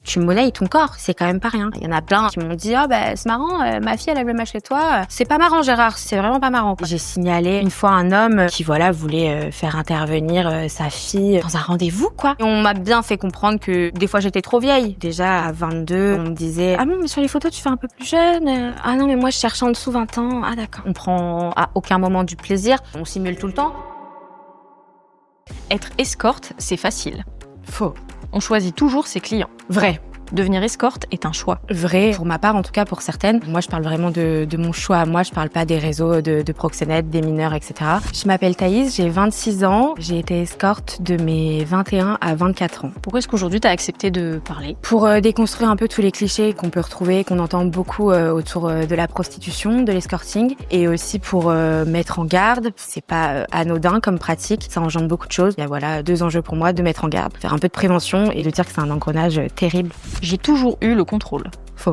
Tu monnayes ton corps, c'est quand même pas rien. Il y en a plein qui m'ont dit c'est marrant, ma fille elle avait le match chez toi. C'est pas marrant Gérard, c'est vraiment pas marrant. J'ai signalé une fois un homme qui voulait faire intervenir sa fille dans un rendez-vous quoi. Et on m'a bien fait comprendre que des fois j'étais trop vieille. Déjà à 22, on me disait ah non mais sur les photos tu fais un peu plus jeune. Ah non mais moi je cherche en dessous 20 ans. Ah d'accord. On prend à aucun moment du plaisir, on simule tout le temps. Être escorte, c'est facile. Faux. On choisit toujours ses clients. Vrai. Devenir escorte est un choix. Vrai, pour ma part en tout cas, pour certaines. Moi je parle vraiment de mon choix à moi, je parle pas des réseaux de proxénètes, des mineurs, etc. Je m'appelle Thaïs, j'ai 26 ans, j'ai été escorte de mes 21 à 24 ans. Pourquoi est-ce qu'aujourd'hui t'as accepté de parler ? Pour déconstruire un peu tous les clichés qu'on peut retrouver, qu'on entend beaucoup autour de la prostitution, de l'escorting, et aussi pour mettre en garde, c'est pas anodin comme pratique, ça engendre beaucoup de choses. Il y a voilà 2 enjeux pour moi, de mettre en garde, faire un peu de prévention et de dire que c'est un engrenage terrible. J'ai toujours eu le contrôle. Faux.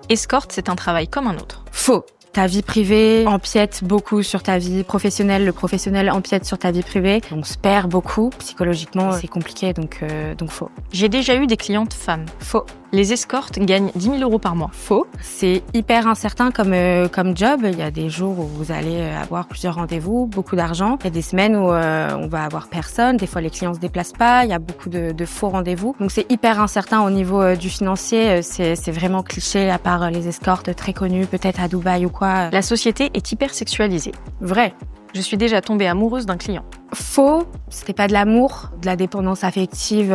Escorte, c'est un travail comme un autre. Faux. Ta vie privée empiète beaucoup sur ta vie professionnelle, le professionnel empiète sur ta vie privée. On se perd beaucoup. Psychologiquement, c'est compliqué, donc faux. J'ai déjà eu des clientes femmes. Faux. Les escortes gagnent 10 000 € par mois. Faux. C'est hyper incertain comme job. Il y a des jours où vous allez avoir plusieurs rendez-vous, beaucoup d'argent. Il y a des semaines où on va avoir personne. Des fois, les clients se déplacent pas. Il y a beaucoup de faux rendez-vous. Donc, c'est hyper incertain au niveau du financier. C'est vraiment cliché, à part les escortes très connues, peut-être à Dubaï ou quoi. La société est hyper sexualisée. Vrai. Je suis déjà tombée amoureuse d'un client. Faux, c'était pas de l'amour, de la dépendance affective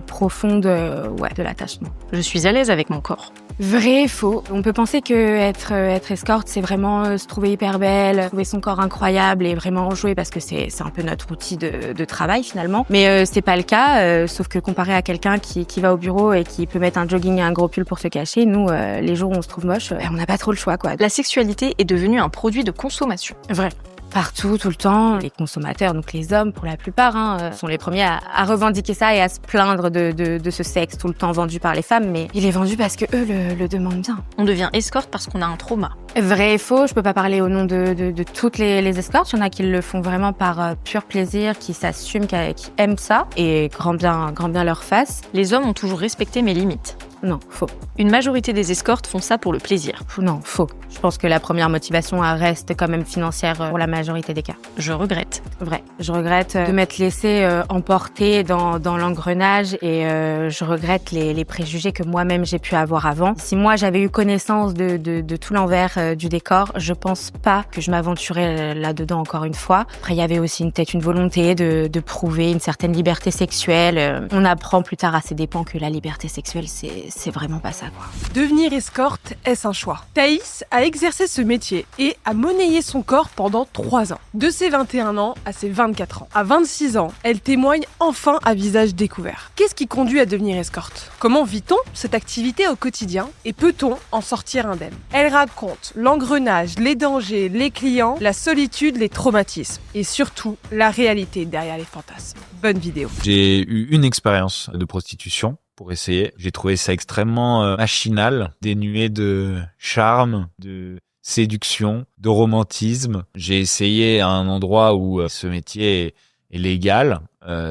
profonde, de l'attachement. Je suis à l'aise avec mon corps. Vrai, faux. On peut penser que être escorte, c'est vraiment se trouver hyper belle, trouver son corps incroyable et vraiment jouer parce que c'est un peu notre outil de travail finalement. Mais c'est pas le cas, sauf que comparé à quelqu'un qui va au bureau et qui peut mettre un jogging et un gros pull pour se cacher, nous, les jours où on se trouve moche, on n'a pas trop le choix quoi. La sexualité est devenue un produit de consommation. Vrai. Partout, tout le temps. Les consommateurs, donc les hommes pour la plupart, sont les premiers à revendiquer ça et à se plaindre de ce sexe tout le temps vendu par les femmes. Mais il est vendu parce que eux le demandent bien. On devient escorte parce qu'on a un trauma. Vrai et faux, je peux pas parler au nom de toutes les escortes. Il y en a qui le font vraiment par pur plaisir, qui s'assument, qui aiment ça et grand bien leur face. Les hommes ont toujours respecté mes limites. Non, faux. Une majorité des escortes font ça pour le plaisir. Non, faux. Je pense que la première motivation reste quand même financière pour la majorité des cas. Je regrette. Vrai. Je regrette de m'être laissée emporter dans l'engrenage et je regrette les préjugés que moi-même j'ai pu avoir avant. Si moi j'avais eu connaissance de tout l'envers du décor, je pense pas que je m'aventurais là-dedans encore une fois. Après, il y avait aussi peut-être une volonté de prouver une certaine liberté sexuelle. On apprend plus tard à ses dépens que la liberté sexuelle, c'est vraiment pas ça, quoi. Devenir escorte, est-ce un choix ? Thaïs a exercé ce métier et a monnayé son corps pendant 3 ans. De ses 21 ans à ses 24 ans. À 26 ans, elle témoigne enfin à visage découvert. Qu'est-ce qui conduit à devenir escorte ? Comment vit-on cette activité au quotidien et peut-on en sortir indemne ? Elle raconte l'engrenage, les dangers, les clients, la solitude, les traumatismes et surtout la réalité derrière les fantasmes. Bonne vidéo. J'ai eu une expérience de prostitution pour essayer. J'ai trouvé ça extrêmement machinal, dénué de charme, de séduction, de romantisme. J'ai essayé à un endroit où ce métier est légal.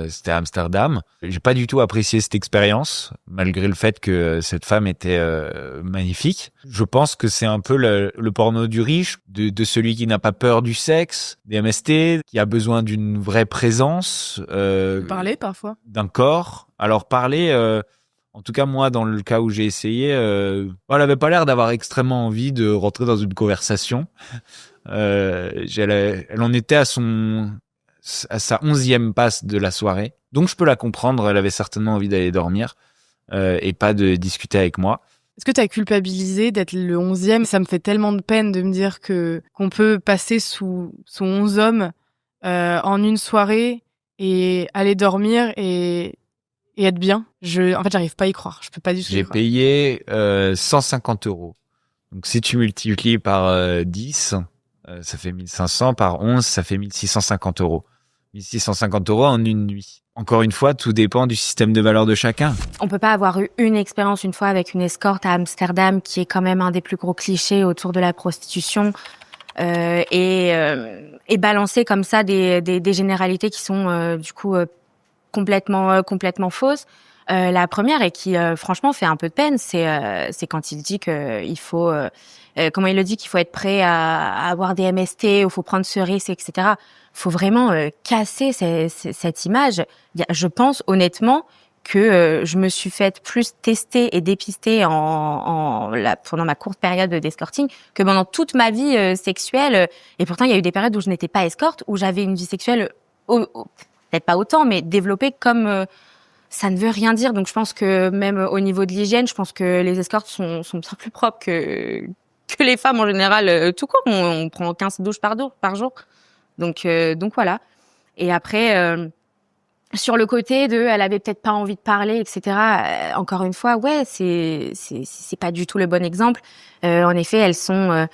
C'était à Amsterdam. J'ai pas du tout apprécié cette expérience, malgré le fait que cette femme était magnifique. Je pense que c'est un peu le porno du riche, de celui qui n'a pas peur du sexe, des MST, qui a besoin d'une vraie présence. Parler parfois. D'un corps. Alors parler... En tout cas, moi, dans le cas où j'ai essayé, elle avait pas l'air d'avoir extrêmement envie de rentrer dans une conversation. Elle en était à sa 11e passe de la soirée. Donc, je peux la comprendre. Elle avait certainement envie d'aller dormir et pas de discuter avec moi. Est-ce que tu as culpabilisé d'être le 11e ? Ça me fait tellement de peine de me dire qu'on peut passer sous 11 hommes en une soirée et aller dormir et être bien. En fait, j'arrive pas à y croire. Je peux pas du tout y croire. J'ai payé 150 €. Donc, si tu multiplies par 10, ça fait 1500. Par 11, ça fait 1650 €. 1650 € en une nuit. Encore une fois, tout dépend du système de valeur de chacun. On peut pas avoir eu une expérience une fois avec une escorte à Amsterdam, qui est quand même un des plus gros clichés autour de la prostitution, et balancer comme ça des généralités qui sont du coup complètement fausses. La première et qui franchement fait un peu de peine, c'est quand il dit que il faut comment il le dit, qu'il faut être prêt à avoir des MST, il faut prendre ce risque, etc. Faut vraiment casser cette image. Je pense honnêtement que je me suis faite plus tester et dépister pendant ma courte période d'escorting que pendant toute ma vie sexuelle. Et pourtant, il y a eu des périodes où je n'étais pas escorte, où j'avais une vie sexuelle peut-être pas autant, mais développée comme ça ne veut rien dire. Donc, je pense que même au niveau de l'hygiène, je pense que les escortes sont bien plus propres que les femmes en général. Tout court, on prend 15 douches par jour. Donc voilà. Et après, sur le côté elle avait peut-être pas envie de parler, etc. Encore une fois, ouais, c'est pas du tout le bon exemple. En effet, souvent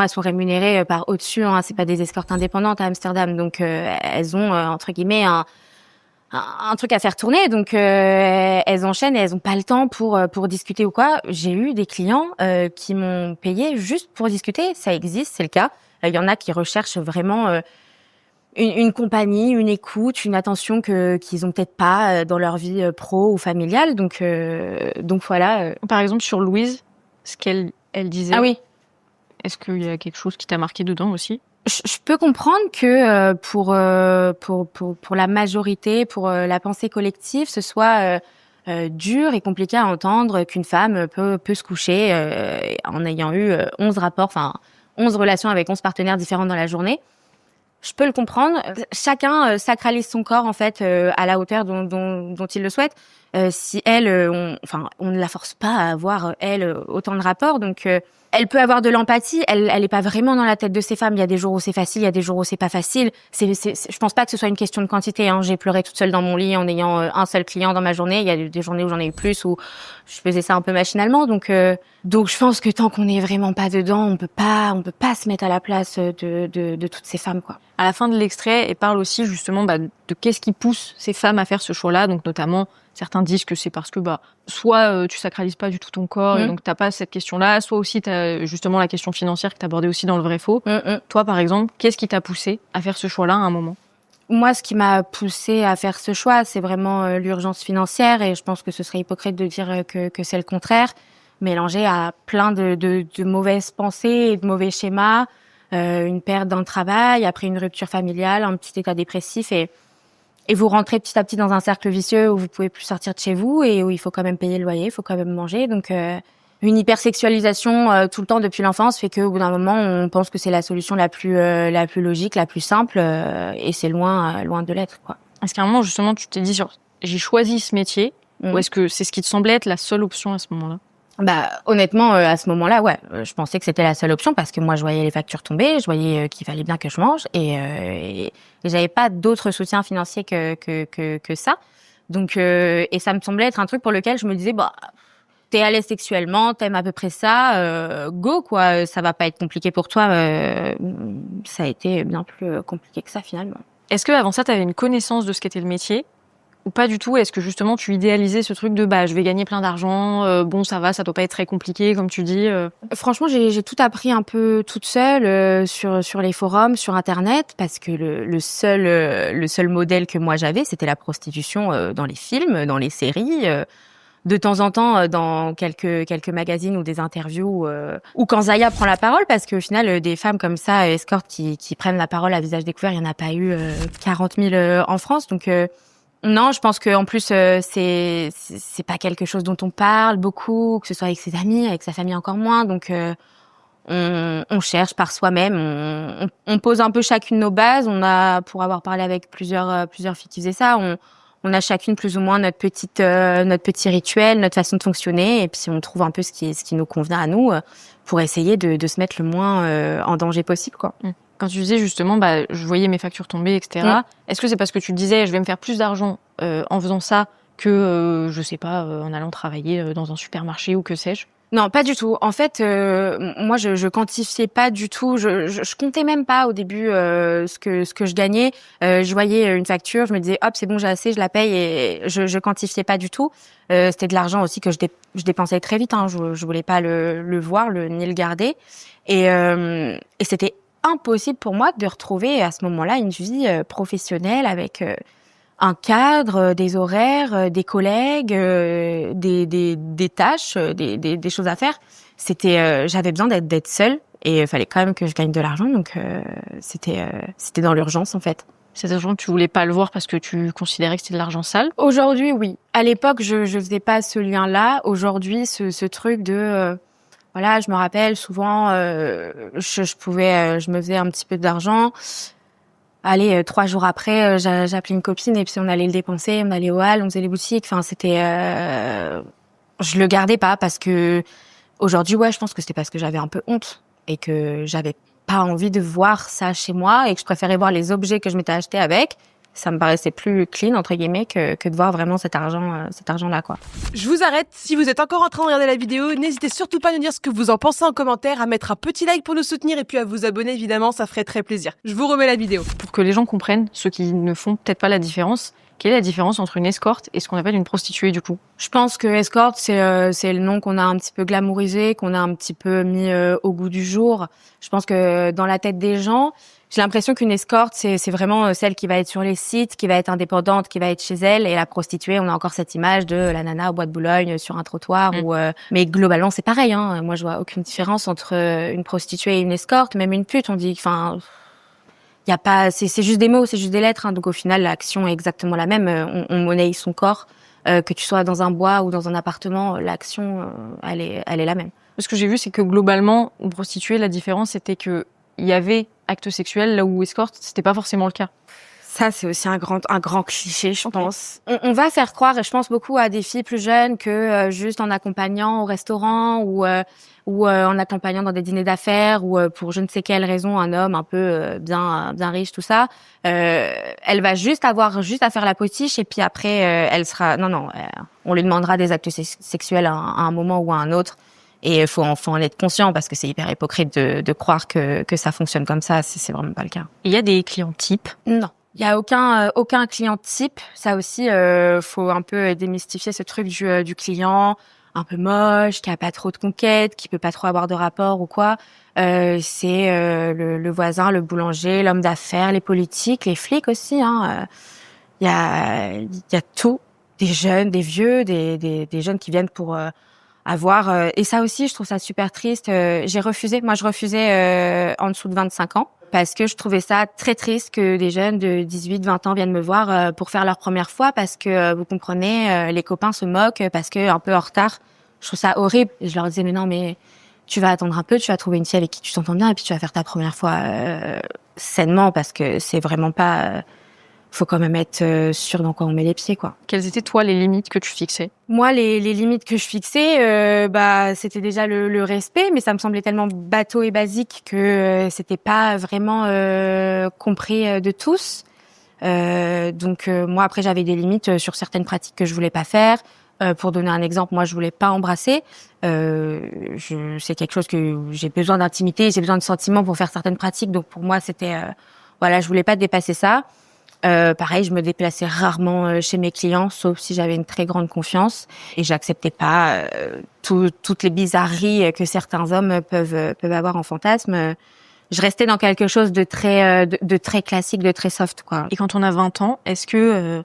elles sont rémunérées par au-dessus. Hein, c'est pas des escortes indépendantes à Amsterdam, donc elles ont entre guillemets un truc à faire tourner, donc elles enchaînent et elles ont pas le temps pour discuter ou quoi. J'ai eu des clients qui m'ont payé juste pour discuter. Ça existe, c'est le cas. Il y en a qui recherchent vraiment une compagnie, une écoute, une attention qu'ils ont peut-être pas dans leur vie pro ou familiale. Donc voilà. Par exemple, sur Louise, ce qu'elle disait. Ah oui. Est-ce qu'il y a quelque chose qui t'a marqué dedans aussi? Je peux comprendre que pour la majorité, pour la pensée collective, ce soit dur et compliqué à entendre qu'une femme peut se coucher en ayant eu 11 relations avec 11 partenaires différents dans la journée. Je peux le comprendre. Chacun sacralise son corps en fait à la hauteur dont il le souhaite. Si elle, on ne la force pas à avoir elle autant de rapports, donc elle peut avoir de l'empathie. Elle est pas vraiment dans la tête de ces femmes. Il y a des jours où c'est facile, il y a des jours où c'est pas facile. Je pense pas que ce soit une question de quantité. Hein. J'ai pleuré toute seule dans mon lit en ayant un seul client dans ma journée. Il y a des journées où j'en ai eu plus, où je faisais ça un peu machinalement. Donc je pense que tant qu'on n'est vraiment pas dedans, on peut pas se mettre à la place de toutes ces femmes, quoi. À la fin de l'extrait, elle parle aussi justement de qu'est-ce qui pousse ces femmes à faire ce choix-là. Donc notamment, certains disent que c'est parce que soit tu sacralises pas du tout ton corps et donc t'as pas cette question-là, soit aussi t'as justement la question financière que t'abordais aussi dans le vrai-faux. Toi, par exemple, qu'est-ce qui t'a poussé à faire ce choix-là à un moment? Moi, ce qui m'a poussée à faire ce choix, c'est vraiment l'urgence financière, et je pense que ce serait hypocrite de dire que c'est le contraire, mélangé à plein de mauvaises pensées et de mauvais schémas. Une perte dans le travail, après une rupture familiale, un petit état dépressif, et vous rentrez petit à petit dans un cercle vicieux où vous pouvez plus sortir de chez vous et où il faut quand même payer le loyer, il faut quand même manger. Donc une hypersexualisation tout le temps depuis l'enfance fait qu'au bout d'un moment on pense que c'est la solution la plus logique, la plus simple, et c'est loin de l'être, quoi. Est-ce qu'à un moment justement tu t'es dit j'ai choisi ce métier, ou est-ce que c'est ce qui te semblait être la seule option à ce moment-là? Honnêtement, à ce moment-là, ouais, je pensais que c'était la seule option parce que moi, je voyais les factures tomber, je voyais qu'il fallait bien que je mange et j'avais pas d'autre soutien financier que ça. Donc, et ça me semblait être un truc pour lequel je me disais, t'es à l'aise sexuellement, t'aimes à peu près ça, go, quoi, ça va pas être compliqué pour toi. Ça a été bien plus compliqué que ça, finalement. Est-ce que avant ça, t'avais une connaissance de ce qu'était le métier? Ou pas du tout? Est-ce que justement tu idéalisais ce truc de je vais gagner plein d'argent, ça va, ça doit pas être très compliqué comme tu dis? Franchement, j'ai tout appris un peu toute seule sur les forums, sur internet, parce que le seul modèle que moi j'avais, c'était la prostitution dans les films, dans les séries. De temps en temps dans quelques magazines ou des interviews, ou quand Zaya prend la parole, parce qu'au final des femmes comme ça, escortes, qui prennent la parole à visage découvert, il y en a pas eu 40 000 en France. Donc non, je pense que en plus c'est pas quelque chose dont on parle beaucoup, que ce soit avec ses amis, avec sa famille encore moins. Donc on cherche par soi-même, on pose un peu chacune nos bases. On a, pour avoir parlé avec plusieurs filles qui faisaient ça, on a chacune plus ou moins notre petit rituel, notre façon de fonctionner, et puis on trouve un peu ce qui nous convient à nous pour essayer de se mettre le moins en danger possible, quoi. Quand tu disais justement, je voyais mes factures tomber, etc. Est-ce que c'est parce que tu te disais, je vais me faire plus d'argent en faisant ça que, je sais pas, en allant travailler dans un supermarché ou que sais-je? Non, pas du tout. En fait, moi, je quantifiais pas du tout. Je comptais même pas au début ce que je gagnais. Je voyais une facture, je me disais hop, c'est bon, j'ai assez, je la paye, et je quantifiais pas du tout. C'était de l'argent aussi que je dépensais très vite. Hein. Je voulais pas le voir, ni le garder, et c'était impossible pour moi de retrouver à ce moment-là une vie professionnelle avec un cadre, des horaires, des collègues, des tâches, des choses à faire. J'avais besoin d'être seule et il fallait quand même que je gagne de l'argent, donc c'était dans l'urgence en fait. Cet argent, tu voulais pas le voir parce que tu considérais que c'était de l'argent sale? Aujourd'hui, oui. À l'époque, je faisais pas ce lien-là. Aujourd'hui, ce truc de voilà, je me rappelle souvent, je me faisais un petit peu d'argent. Allez, 3 jours après, j'appelais une copine et puis on allait le dépenser, on allait au hall, on faisait les boutiques. Enfin, je le gardais pas parce que aujourd'hui, ouais, je pense que c'était parce que j'avais un peu honte et que j'avais pas envie de voir ça chez moi et que je préférais voir les objets que je m'étais acheté avec. Ça me paraissait plus clean, entre guillemets, que de voir vraiment cet argent-là, quoi. Je vous arrête. Si vous êtes encore en train de regarder la vidéo, n'hésitez surtout pas à nous dire ce que vous en pensez en commentaire, à mettre un petit like pour nous soutenir et puis à vous abonner, évidemment, ça ferait très plaisir. Je vous remets la vidéo. Pour que les gens comprennent, ceux qui ne font peut-être pas la différence, quelle est la différence entre une escorte et ce qu'on appelle une prostituée, du coup? Je pense que escorte, c'est le nom qu'on a un petit peu glamourisé, qu'on a un petit peu mis au goût du jour. Je pense que dans la tête des gens, j'ai l'impression qu'une escorte, c'est vraiment celle qui va être sur les sites, qui va être indépendante, qui va être chez elle. Et la prostituée, on a encore cette image de la nana au bois de Boulogne sur un trottoir. Mais globalement, c'est pareil. Hein. Moi, je vois aucune différence entre une prostituée et une escorte, même une pute. On dit, enfin, y a pas, c'est juste des mots, c'est juste des lettres. Hein. Donc au final, l'action est exactement la même. On monnaie son corps, que tu sois dans un bois ou dans un appartement, l'action, elle est la même. Ce que j'ai vu, c'est que globalement, une prostituée, la différence, c'était que il y avait acte sexuel, là où escorte, c'était pas forcément le cas. Ça, c'est aussi un grand cliché, je pense. On va faire croire, et je pense beaucoup à des filles plus jeunes, que juste en accompagnant au restaurant ou en accompagnant dans des dîners d'affaires ou pour je ne sais quelle raison, un homme un peu bien riche, tout ça, elle va juste avoir à faire la potiche et puis après, elle sera... Non, on lui demandera des actes sexuels à un moment ou à un autre. Et il faut en être conscient parce que c'est hyper hypocrite de croire que ça fonctionne comme ça. C'est vraiment pas le cas. Il y a des clients types? Non. Il y a aucun client type. Ça aussi, faut un peu démystifier ce truc du client un peu moche, qui a pas trop de conquêtes, qui peut pas trop avoir de rapport ou quoi. C'est le voisin, le boulanger, l'homme d'affaires, les politiques, les flics aussi. Hein. Il y a tout. Des jeunes, des vieux, des jeunes qui viennent pour... avoir et ça aussi je trouve ça super triste. Je refusais en dessous de 25 ans parce que je trouvais ça très triste que des jeunes de 18-20 ans viennent me voir pour faire leur première fois parce que vous comprenez les copains se moquent parce que un peu en retard. Je trouve ça horrible et je leur disais mais non, mais tu vas attendre un peu, tu vas trouver une fille avec qui tu t'entends bien et puis tu vas faire ta première fois sainement parce que c'est vraiment pas faut quand même être sûr dans quoi on met les pieds, quoi. Quelles étaient, toi, les limites que tu fixais? Moi, les limites que je fixais, c'était déjà le respect, mais ça me semblait tellement bateau et basique que c'était pas vraiment compris de tous. Donc moi, après, j'avais des limites sur certaines pratiques que je voulais pas faire. Pour donner un exemple, moi, je voulais pas embrasser. C'est quelque chose que j'ai besoin d'intimité, j'ai besoin de sentiments pour faire certaines pratiques. Donc pour moi, c'était je voulais pas dépasser ça. Pareil, je me déplaçais rarement chez mes clients, sauf si j'avais une très grande confiance, et j'acceptais pas toutes les bizarreries que certains hommes peuvent avoir en fantasme. Je restais dans quelque chose de très classique, de très soft, quoi. Et quand on a 20 ans, est-ce que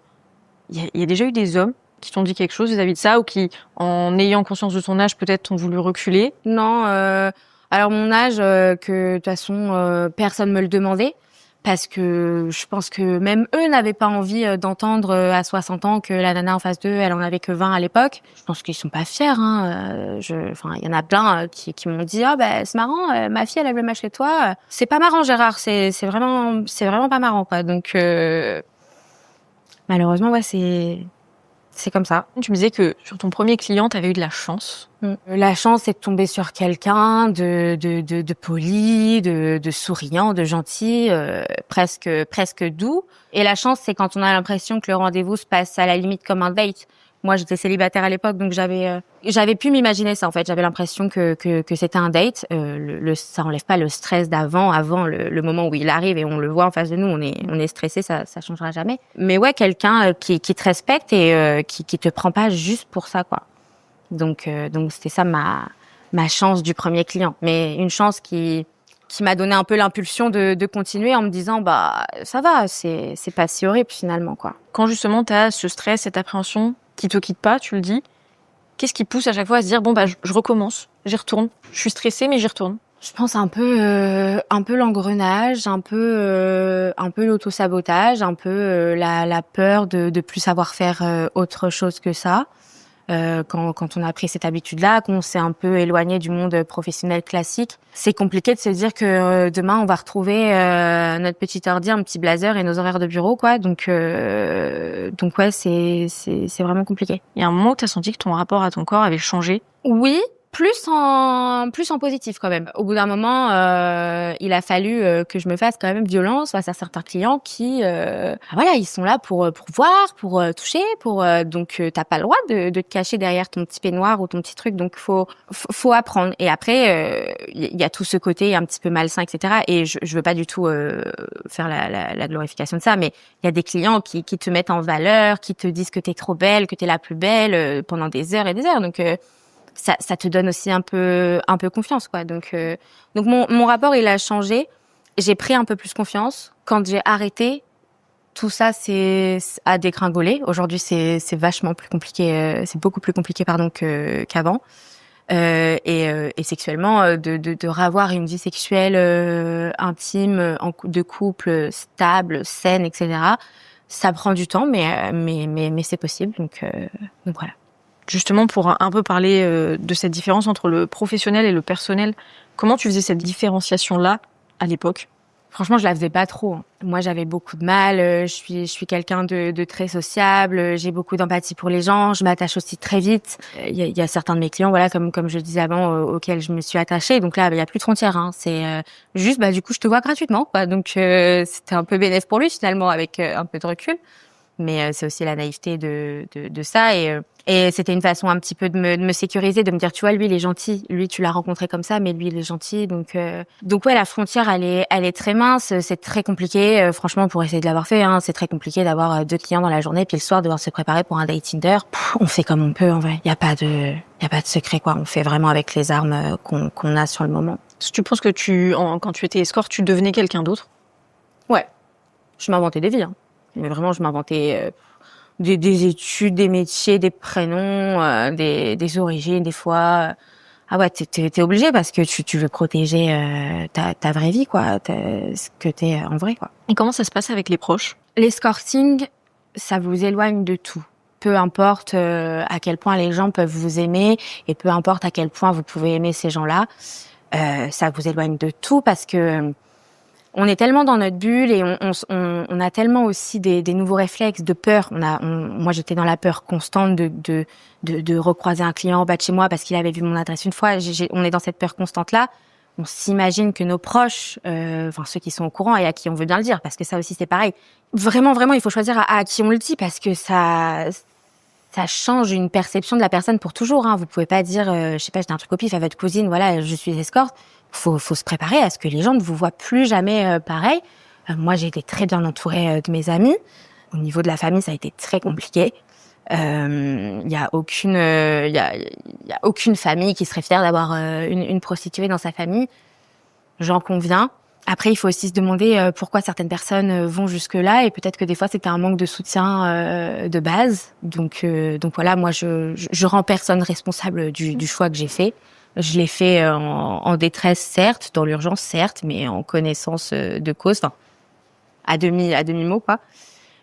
y a déjà eu des hommes qui t'ont dit quelque chose vis-à-vis de ça, ou qui, en ayant conscience de ton âge, peut-être t'ont voulu reculer? Non. Alors mon âge, que de toute façon personne me le demandait. Parce que je pense que même eux n'avaient pas envie d'entendre à 60 ans que la nana en face d'eux, elle en avait que 20 à l'époque. Je pense qu'ils sont pas fiers. Hein. Il y en a plein qui m'ont dit c'est marrant, ma fille elle aime le match chez toi. C'est pas marrant Gérard, c'est vraiment pas marrant quoi. Donc malheureusement c'est comme ça. Tu me disais que sur ton premier client, tu avais eu de la chance. La chance, c'est de tomber sur quelqu'un de poli, de souriant, de gentil, presque doux. Et la chance, c'est quand on a l'impression que le rendez-vous se passe à la limite comme un date. Moi, j'étais célibataire à l'époque, donc j'avais pu m'imaginer ça. En fait, j'avais l'impression que c'était un date. Ça enlève pas le stress avant le moment où il arrive et on le voit en face de nous. On est stressé, ça changera jamais. Mais ouais, quelqu'un qui te respecte et qui te prend pas juste pour ça, quoi. Donc c'était ça ma chance du premier client. Mais une chance qui qui m'a donné un peu l'impulsion de continuer en me disant bah ça va, c'est pas si horrible finalement quoi. Quand justement t'as ce stress, cette appréhension qui te quitte pas, tu le dis, qu'est-ce qui pousse à chaque fois à se dire bon bah je recommence, j'y retourne, je suis stressée mais j'y retourne? Je pense un peu l'engrenage, un peu l'auto-sabotage, un peu la peur de plus savoir faire autre chose que ça. Quand on a pris cette habitude-là, qu'on s'est un peu éloigné du monde professionnel classique, c'est compliqué de se dire que demain on va retrouver notre petit ordi, un petit blazer et nos horaires de bureau, quoi. Donc ouais, c'est vraiment compliqué. Il y a un moment où t'as senti que ton rapport à ton corps avait changé? Oui. Plus en positif quand même. Au bout d'un moment, il a fallu que je me fasse quand même violence face à certains clients qui, voilà, ils sont là pour voir, pour toucher, donc t'as pas le droit de te cacher derrière ton petit peignoir ou ton petit truc. Donc faut apprendre. Et après, il y a tout ce côté un petit peu malsain, etc. Et je veux pas du tout faire la glorification de ça, mais il y a des clients qui te mettent en valeur, qui te disent que t'es trop belle, que t'es la plus belle pendant des heures et des heures. Donc ça te donne aussi un peu confiance, quoi. Donc mon rapport, il a changé. J'ai pris un peu plus confiance. Quand j'ai arrêté, tout ça a dégringolé. Aujourd'hui, c'est vachement plus compliqué. C'est beaucoup plus compliqué, qu'avant. Et sexuellement, de revoir une vie sexuelle intime, de couple stable, saine, etc. Ça prend du temps, mais c'est possible. Donc voilà. Justement, pour un peu parler de cette différence entre le professionnel et le personnel, comment tu faisais cette différenciation-là à l'époque? Franchement, je la faisais pas trop. Moi, j'avais beaucoup de mal. Je suis quelqu'un de très sociable. J'ai beaucoup d'empathie pour les gens. Je m'attache aussi très vite. Il y a certains de mes clients, voilà, comme je le disais avant, auxquels je me suis attachée. Donc là, il y a plus de frontières. Hein. C'est juste, du coup, je te vois gratuitement, quoi. Donc c'était un peu bénéfique pour lui finalement, avec un peu de recul. Mais c'est aussi la naïveté de ça et c'était une façon un petit peu de me sécuriser, de me dire tu vois lui il est gentil, lui tu l'as rencontré comme ça mais lui il est gentil donc ouais la frontière elle est très mince, c'est très compliqué franchement pour essayer de l'avoir fait c'est très compliqué d'avoir 2 clients dans la journée puis le soir devoir se préparer pour un date Tinder. On fait comme on peut en vrai, il y a pas de secret quoi, on fait vraiment avec les armes qu'on a sur le moment. Tu penses que quand tu étais escorte, tu devenais quelqu'un d'autre? Ouais. Je m'inventais des vies Mais vraiment, je m'inventais des études, des métiers, des prénoms, des origines, des fois. Ah ouais, t'es obligé parce que tu veux protéger ta vraie vie, quoi, ce que t'es en vrai, quoi. Et comment ça se passe avec les proches? L'escorting, ça vous éloigne de tout. Peu importe à quel point les gens peuvent vous aimer et peu importe à quel point vous pouvez aimer ces gens-là, ça vous éloigne de tout parce que on est tellement dans notre bulle et on a tellement aussi des nouveaux réflexes de peur. Moi, j'étais dans la peur constante de recroiser un client en bas de chez moi parce qu'il avait vu mon adresse une fois. On est dans cette peur constante-là. On s'imagine que nos proches, ceux qui sont au courant et à qui on veut bien le dire, parce que ça aussi c'est pareil. Vraiment, il faut choisir à qui on le dit parce que ça change une perception de la personne pour toujours. Vous pouvez pas dire, je sais pas, j'ai un truc au pif à votre cousine, voilà, je suis escorte. Faut se préparer à ce que les gens ne vous voient plus jamais pareil. Moi, j'ai été très bien entourée de mes amis. Au niveau de la famille, ça a été très compliqué. Il y a aucune famille qui serait fière d'avoir une prostituée dans sa famille. J'en conviens. Après, il faut aussi se demander pourquoi certaines personnes vont jusque-là et peut-être que des fois c'était un manque de soutien de base. Donc voilà, moi je rends personne responsable du choix que j'ai fait. Je l'ai fait en détresse, certes, dans l'urgence, certes, mais en connaissance de cause, enfin, à demi-mot, quoi.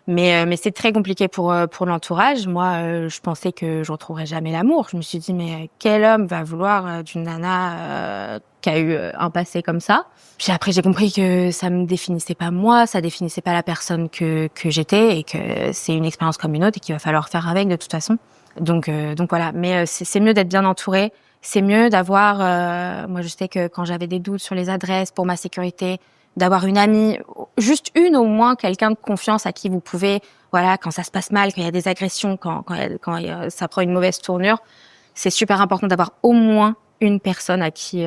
Mais c'est très compliqué pour l'entourage. Moi, je pensais que je retrouverais jamais l'amour. Je me suis dit, mais quel homme va vouloir d'une nana qui a eu un passé comme ça? Puis après, j'ai compris que ça me définissait pas moi, ça définissait pas la personne que j'étais et que c'est une expérience comme une autre et qu'il va falloir faire avec de toute façon. Donc voilà. Mais c'est mieux d'être bien entouré. C'est mieux d'avoir, moi je sais que quand j'avais des doutes sur les adresses pour ma sécurité, d'avoir une amie, juste une au moins, quelqu'un de confiance à qui vous pouvez, voilà, quand ça se passe mal, quand il y a des agressions, quand ça prend une mauvaise tournure, c'est super important d'avoir au moins une personne à qui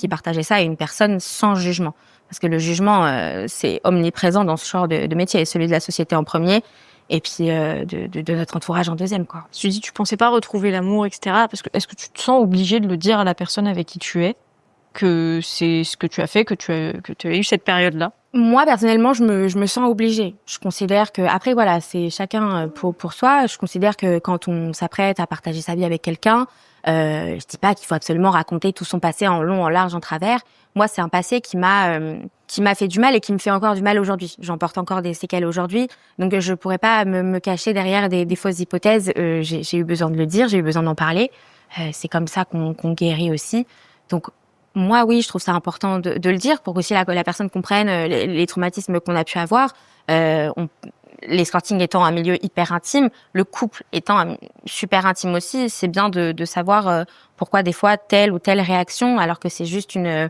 partager ça et une personne sans jugement. Parce que le jugement, c'est omniprésent dans ce genre de métier, et celui de la société en premier. Et puis de notre entourage en deuxième, quoi. Tu dis, tu pensais pas retrouver l'amour, etc. Parce que est-ce que tu te sens obligée de le dire à la personne avec qui tu es, que c'est ce que tu as fait, que tu as eu cette période-là? Moi, personnellement, je me sens obligée. Je considère que, après, voilà, c'est chacun pour soi. Je considère que quand on s'apprête à partager sa vie avec quelqu'un, je dis pas qu'il faut absolument raconter tout son passé en long, en large, en travers. Moi, c'est un passé qui m'a fait du mal et qui me fait encore du mal aujourd'hui. J'en porte encore des séquelles aujourd'hui. Donc, je pourrais pas me cacher derrière des fausses hypothèses. J'ai eu besoin de le dire, j'ai eu besoin d'en parler. C'est comme ça qu'on guérit aussi. Donc, moi, oui, je trouve ça important de le dire pour qu'aussi la personne comprenne les traumatismes qu'on a pu avoir. L'escorting étant un milieu hyper intime, le couple étant super intime aussi, c'est bien de savoir pourquoi des fois telle ou telle réaction, alors que c'est juste une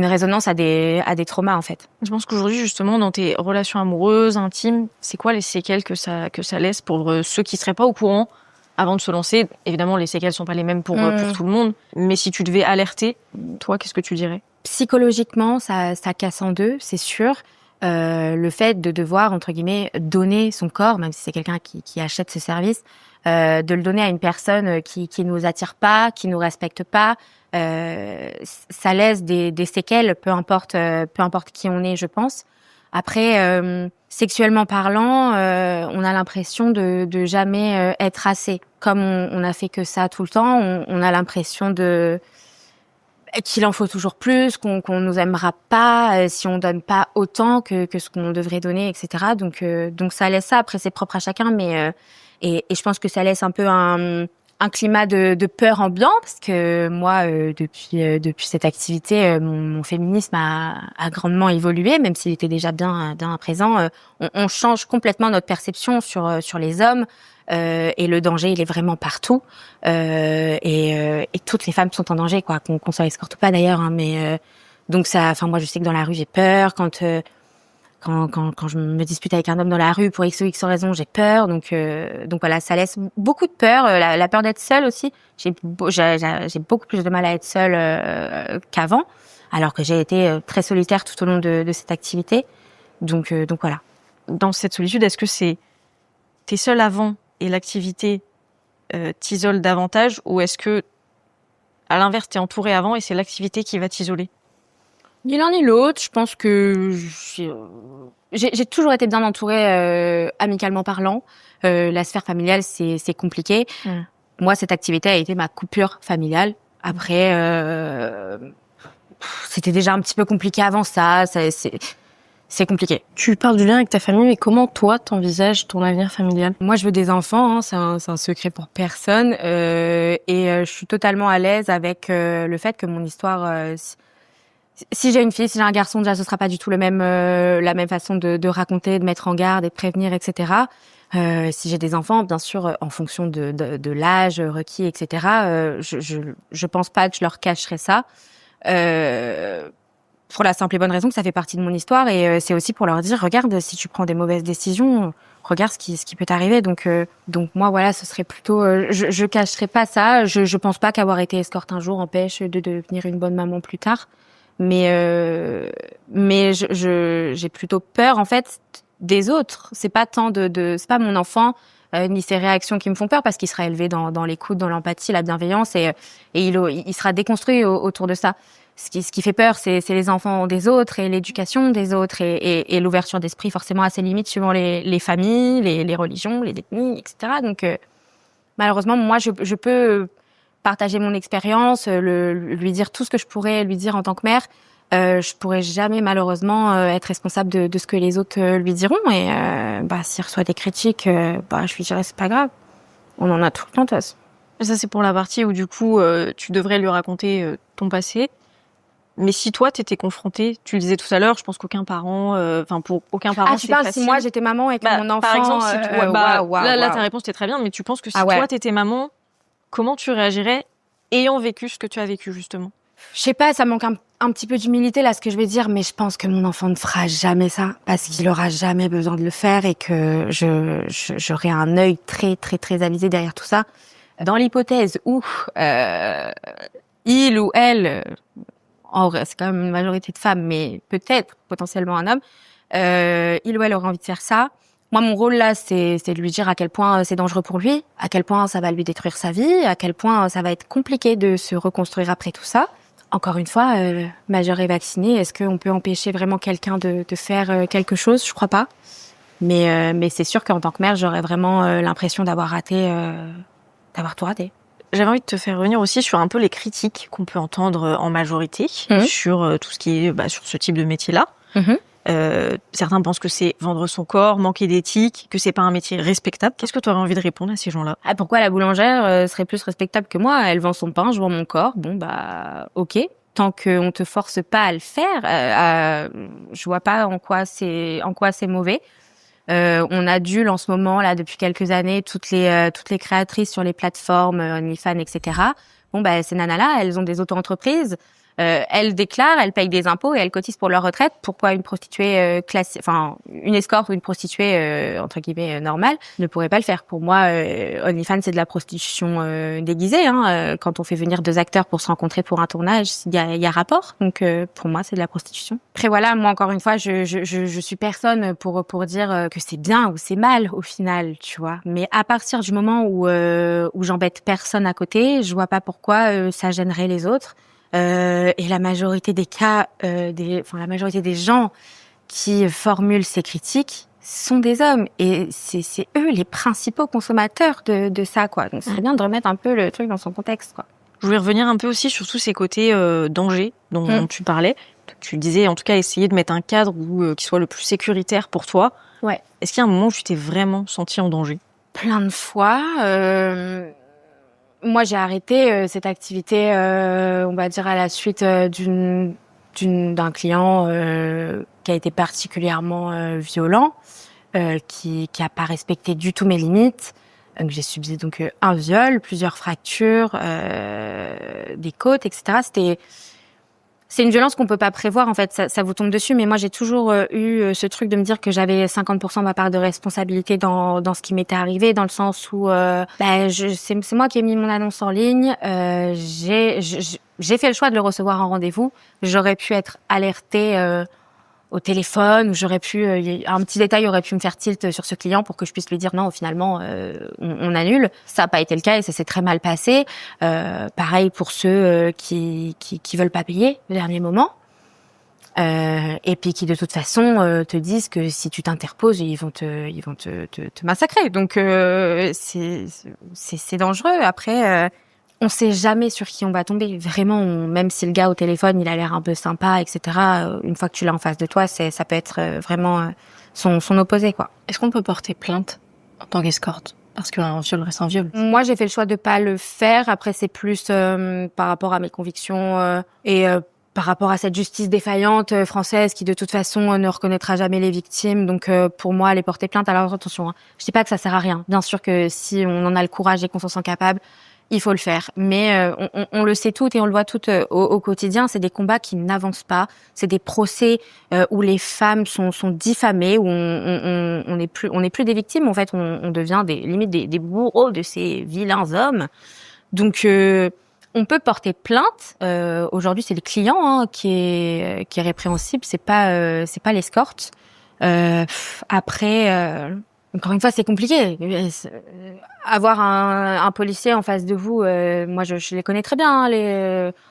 résonance à des traumas, en fait. Je pense qu'aujourd'hui, justement, dans tes relations amoureuses, intimes, c'est quoi les séquelles que ça laisse pour ceux qui seraient pas au courant avant de se lancer? Évidemment, les séquelles sont pas les mêmes pour tout le monde, mais si tu devais alerter, toi, qu'est-ce que tu dirais? Psychologiquement, ça casse en deux, c'est sûr. Le fait de devoir, entre guillemets, donner son corps, même si c'est quelqu'un qui achète ce service, de le donner à une personne qui nous attire pas, qui nous respecte pas, ça laisse des séquelles, peu importe qui on est, je pense. Après, sexuellement parlant, on a l'impression de jamais être assez. Comme on a fait que ça tout le temps, on a l'impression qu'il en faut toujours plus, qu'on nous aimera pas si on donne pas autant que ce qu'on devrait donner, etc. Donc ça laisse ça. Après, c'est propre à chacun, mais et je pense que ça laisse un peu un climat de peur ambiant, parce que moi, depuis cette activité, mon féminisme a grandement évolué, même s'il était déjà bien présent. On change complètement notre perception sur les hommes. Et le danger, il est vraiment partout. Et toutes les femmes sont en danger, quoi, qu'on soit escorte ou pas d'ailleurs. Hein, mais donc ça, enfin moi, je sais que dans la rue, j'ai peur. Quand je me dispute avec un homme dans la rue pour X ou X raison, j'ai peur. Donc voilà, ça laisse beaucoup de peur. La peur d'être seule aussi. J'ai beaucoup plus de mal à être seule qu'avant, alors que j'ai été très solitaire tout au long de cette activité. Donc voilà. Dans cette solitude, est-ce que t'es seule avant et l'activité t'isole davantage, ou est-ce que, à l'inverse, t'es entourée avant et c'est l'activité qui va t'isoler? Ni l'un ni l'autre. Je pense que j'ai toujours été bien entourée amicalement parlant. La sphère familiale, c'est compliqué. Moi, cette activité a été ma coupure familiale. Après, c'était déjà un petit peu compliqué avant ça. C'est compliqué. Tu parles du lien avec ta famille, mais comment toi t'envisages ton avenir familial? Moi, je veux des enfants, hein, c'est un secret pour personne, et je suis totalement à l'aise avec le fait que mon histoire, si j'ai une fille, si j'ai un garçon, déjà ce sera pas du tout la même façon de raconter, de mettre en garde et de prévenir, etc. Si j'ai des enfants, bien sûr, en fonction de l'âge requis, etc. Je pense pas que je leur cacherai ça. Pour la simple et bonne raison que ça fait partie de mon histoire, et c'est aussi pour leur dire, regarde, si tu prends des mauvaises décisions, regarde ce qui peut t'arriver. Donc moi, voilà, ce serait plutôt, je cacherai pas ça. Je pense pas qu'avoir été escorte un jour empêche de devenir une bonne maman plus tard. Mais j'ai plutôt peur, en fait, des autres. C'est pas tant c'est pas mon enfant, ni ses réactions qui me font peur, parce qu'il sera élevé dans l'écoute, dans l'empathie, la bienveillance, et il sera déconstruit autour de ça. Ce qui fait peur, c'est les enfants des autres et l'éducation des autres, et l'ouverture d'esprit forcément à ses limites suivant les familles, les religions, les ethnies, etc. Donc malheureusement, moi, je peux partager mon expérience, lui dire tout ce que je pourrais lui dire en tant que mère. Je pourrais jamais malheureusement être responsable de ce que les autres lui diront, et s'il reçoit des critiques, je lui dirais c'est pas grave. On en a tout le temps, de toute façon. Ça, c'est pour la partie où du coup tu devrais lui raconter ton passé. Mais si toi t'étais confrontée, tu le disais tout à l'heure, je pense qu'aucun parent, pour aucun parent, tu parles facile. si moi j'étais maman et que mon enfant, par exemple, si toi, là ta réponse était très bien, mais tu penses que si toi t'étais maman, comment tu réagirais ayant vécu ce que tu as vécu justement? Je sais pas, ça manque un petit peu d'humilité là, ce que je vais dire, mais je pense que mon enfant ne fera jamais ça, parce qu'il aura jamais besoin de le faire, et que j'aurai un œil très très très avisé derrière tout ça. Dans l'hypothèse où il ou elle, en vrai, c'est quand même une majorité de femmes, mais peut-être potentiellement un homme, il ou elle aura envie de faire ça. Moi, mon rôle là, c'est de lui dire à quel point c'est dangereux pour lui, à quel point ça va lui détruire sa vie, à quel point ça va être compliqué de se reconstruire après tout ça. Encore une fois, majeur et vacciné, est-ce qu'on peut empêcher vraiment quelqu'un de faire quelque chose? Je crois pas. Mais c'est sûr qu'en tant que mère, j'aurais vraiment l'impression d'avoir tout raté. J'avais envie de te faire revenir aussi sur un peu les critiques qu'on peut entendre en majorité sur tout ce qui est sur ce type de métier-là. Certains pensent que c'est vendre son corps, manquer d'éthique, que c'est pas un métier respectable. Qu'est-ce que tu aurais envie de répondre à ces gens-là? Pourquoi la boulangère serait plus respectable que moi? Elle vend son pain, je vends mon corps. Bon ok. Tant qu'on te force pas à le faire, je vois pas en quoi c'est mauvais. On adule en ce moment là depuis quelques années toutes les créatrices sur les plateformes OnlyFans, etc. Ces nanas-là, elles ont des auto-entreprises. Elles déclarent, elles payent des impôts et elles cotisent pour leur retraite. Pourquoi une prostituée une escorte ou une prostituée entre guillemets normale ne pourrait pas le faire? Pour moi, OnlyFans c'est de la prostitution déguisée. Quand on fait venir 2 acteurs pour se rencontrer pour un tournage, il y a rapport. Donc pour moi, c'est de la prostitution. Après voilà, moi encore une fois, je suis personne pour dire que c'est bien ou c'est mal au final, tu vois. Mais à partir du moment où j'embête personne à côté, je vois pas pourquoi ça gênerait les autres. Et la majorité des cas, la majorité des gens qui formulent ces critiques sont des hommes. Et c'est eux les principaux consommateurs de ça, quoi. Donc, c'est bien de remettre un peu le truc dans son contexte, quoi. Je voulais revenir un peu aussi sur tous ces côtés danger dont tu parlais. Tu disais, en tout cas, essayer de mettre un cadre qui soit le plus sécuritaire pour toi. Ouais. Est-ce qu'il y a un moment où tu t'es vraiment sentie en danger? Plein de fois. Moi, j'ai arrêté cette activité, on va dire, à la suite d'un client qui a été particulièrement violent, qui a pas respecté du tout mes limites. Donc, j'ai subi donc un viol, plusieurs fractures, des côtes, etc. C'est une violence qu'on peut pas prévoir, en fait, ça vous tombe dessus. Mais moi, j'ai toujours eu ce truc de me dire que j'avais 50% de ma part de responsabilité dans ce qui m'était arrivé, dans le sens où c'est moi qui ai mis mon annonce en ligne. J'ai fait le choix de le recevoir en rendez-vous. J'aurais pu être alertée au téléphone, ou j'aurais pu un petit détail aurait pu me faire tilt sur ce client pour que je puisse lui dire non, finalement on annule. Ça n'a pas été le cas et ça s'est très mal passé. Pareil pour ceux qui veulent pas payer le dernier moment, et puis qui de toute façon te disent que si tu t'interposes ils vont te massacrer. Donc c'est dangereux. Après on sait jamais sur qui on va tomber. Vraiment, même si le gars au téléphone, il a l'air un peu sympa, etc. Une fois que tu l'as en face de toi, ça peut être vraiment son opposé, quoi. Est-ce qu'on peut porter plainte en tant qu'escorte? Parce qu'un viol reste un viol. Moi, j'ai fait le choix de pas le faire. Après, c'est plus par rapport à mes convictions et par rapport à cette justice défaillante française qui, de toute façon, ne reconnaîtra jamais les victimes. Donc, pour moi, aller porter plainte. Alors, attention, je dis pas que ça sert à rien. Bien sûr que si on en a le courage et qu'on s'en sent capable, il faut le faire. Mais on le sait toutes et on le voit toutes au quotidien. C'est des combats qui n'avancent pas. C'est des procès où les femmes sont diffamées, où on n'est plus des victimes. En fait, on devient limite des bourreaux de ces vilains hommes. Donc, on peut porter plainte. Aujourd'hui, c'est le client qui est répréhensible. C'est pas l'escorte. Après. Encore une fois, c'est compliqué. Avoir un policier en face de vous, moi je les connais très bien.